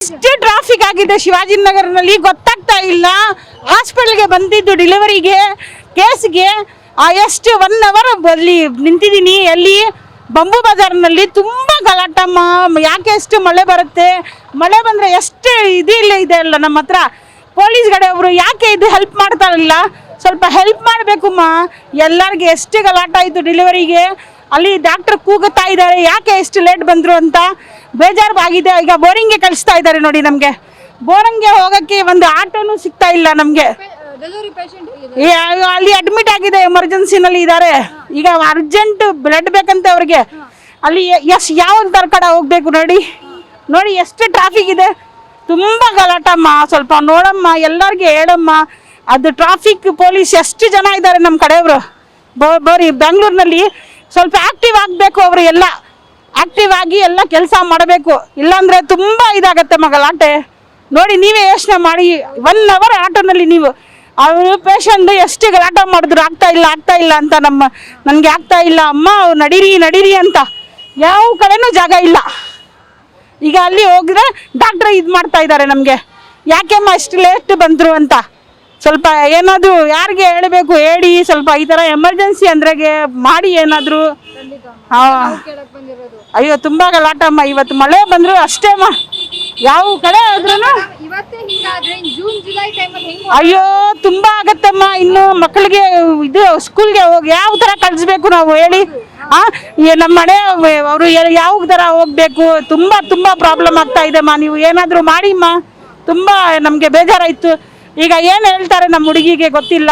ಎಷ್ಟು ಟ್ರಾಫಿಕ್ ಆಗಿದೆ ಶಿವಾಜಿನಗರನಲ್ಲಿ ಗೊತ್ತಾಗ್ತಾ ಇಲ್ಲ. ಹಾಸ್ಪಿಟಲ್ಗೆ ಬಂದಿದ್ದು ಡೆಲಿವರಿಗೆ ಕೇಸ್ಗೆ ಎಷ್ಟು 1 hour ಅಲ್ಲಿ ನಿಂತಿದ್ದೀನಿ. ಅಲ್ಲಿ ಬಂಬು ಬಜಾರ್ನಲ್ಲಿ ತುಂಬ ಗಲಾಟಮ್ಮ. ಯಾಕೆ ಎಷ್ಟು ಮಳೆ ಬರುತ್ತೆ, ಮಳೆ ಬಂದರೆ ಎಷ್ಟು ಇದೆ ಅಲ್ಲ ನಮ್ಮ ಹತ್ರ. ಪೊಲೀಸ್ ಕಡೆಯವರು ಯಾಕೆ ಇದು ಹೆಲ್ಪ್ ಮಾಡ್ತಾ ಇಲ್ಲ, ಸ್ವಲ್ಪ ಹೆಲ್ಪ್ ಮಾಡಬೇಕಮ್ಮ. ಎಲ್ಲರಿಗೆ ಎಷ್ಟು ಗಲಾಟ ಆಯಿತು ಡೆಲಿವರಿಗೆ. ಅಲ್ಲಿ ಡಾಕ್ಟರ್ ಕೂಗುತ್ತಾ ಇದ್ದಾರೆ ಯಾಕೆ ಎಷ್ಟು ಲೇಟ್ ಬಂದರು ಅಂತ. ಬೇಜಾರು ಆಗಿದೆ. ಈಗ ಬೋರಿಂಗ್ಗೆ ಕಳಿಸ್ತಾ ಇದ್ದಾರೆ ನೋಡಿ. ನಮಗೆ ಬೋರಿಂಗ್ಗೆ ಹೋಗೋಕ್ಕೆ ಒಂದು ಆಟೋನು ಸಿಗ್ತಾ ಇಲ್ಲ ನಮಗೆ. ಅಲ್ಲಿ ಅಡ್ಮಿಟ್ ಆಗಿದೆ, ಎಮರ್ಜೆನ್ಸಿನಲ್ಲಿ ಇದ್ದಾರೆ. ಈಗ ಅರ್ಜೆಂಟ್ ಬ್ಲಡ್ ಬೇಕಂತೆ ಅವ್ರಿಗೆ. ಅಲ್ಲಿ ಯಾವ ಕಡೆ ಹೋಗ್ಬೇಕು ನೋಡಿ ಎಷ್ಟು ಟ್ರಾಫಿಕ್ ಇದೆ. ತುಂಬ ಗಲಾಟಮ್ಮ. ಸ್ವಲ್ಪ ನೋಡಮ್ಮ, ಎಲ್ಲರಿಗೆ ಹೇಳಮ್ಮ. ಅದು ಟ್ರಾಫಿಕ್ ಪೊಲೀಸ್ ಎಷ್ಟು ಜನ ಇದ್ದಾರೆ ನಮ್ಮ ಕಡೆಯವರು. ಬರೀ ಬೆಂಗಳೂರಿನಲ್ಲಿ ಸ್ವಲ್ಪ ಆಕ್ಟಿವ್ ಆಗಬೇಕು. ಅವರು ಎಲ್ಲ ಆಕ್ಟಿವ್ ಆಗಿ ಎಲ್ಲ ಕೆಲಸ ಮಾಡಬೇಕು. ಇಲ್ಲಾಂದರೆ ತುಂಬ ಇದಾಗತ್ತೆ ಗಲಾಟೆ. ನೋಡಿ ನೀವೇ ಯೋಚನೆ ಮಾಡಿ. 1 hour ಆಟೋನಲ್ಲಿ ನೀವು ಅವರು ಪೇಷಂಟ್ ಎಷ್ಟು ಗಲಾಟ ಮಾಡಿದ್ರು ಆಗ್ತಾ ಇಲ್ಲ ಅಂತ. ನನಗೆ ಆಗ್ತಾ ಇಲ್ಲ ಅಮ್ಮ, ನಡೀರಿ ಅಂತ. ಯಾವ ಕಡೆನೂ ಜಾಗ ಇಲ್ಲ. ಈಗ ಅಲ್ಲಿ ಹೋಗಿದ್ರೆ ಡಾಕ್ಟ್ರ್ ಇದು ಮಾಡ್ತಾ ಇದ್ದಾರೆ ನಮಗೆ, ಯಾಕೆಮ್ಮ ಎಷ್ಟು ಲೇಟ್ ಬಂದರು ಅಂತ. ಸ್ವಲ್ಪ ಏನಾದರೂ ಯಾರಿಗೆ ಹೇಳಬೇಕು ಹೇಳಿ. ಸ್ವಲ್ಪ ಈ ಥರ ಎಮರ್ಜೆನ್ಸಿ ಅಂದ್ರೆಗೆ ಮಾಡಿ ಏನಾದರೂ. ಅಯ್ಯೋ ತುಂಬ ಗಲಾಟಮ್ಮ. ಇವತ್ತು ಮಳೆ ಬಂದರು ಅಷ್ಟೇಮ್ಮ. ಯಾವ ಕಡೆ ಆದ್ರೂ ಅಯ್ಯೋ ತುಂಬ ಆಗತ್ತಮ್ಮ. ಇನ್ನು ಮಕ್ಕಳಿಗೆ ಇದು ಸ್ಕೂಲ್ಗೆ ಹೋಗಿ ಯಾವ ಥರ ಕಳಿಸ್ಬೇಕು ನಾವು ಹೇಳಿ. ನಮ್ಮ ಮನೆ ಅವರು ಯಾವ ಥರ ಹೋಗ್ಬೇಕು. ತುಂಬ ಪ್ರಾಬ್ಲಮ್ ಆಗ್ತಾ ಇದೆಮ್ಮ. ನೀವು ಏನಾದರೂ ಮಾಡಿಮ್ಮ. ತುಂಬ ನಮಗೆ ಬೇಜಾರಾಯಿತು. ಈಗ ಏನು ಹೇಳ್ತಾರೆ ನಮ್ಮ ಹುಡುಗಿಗೆ ಗೊತ್ತಿಲ್ಲ.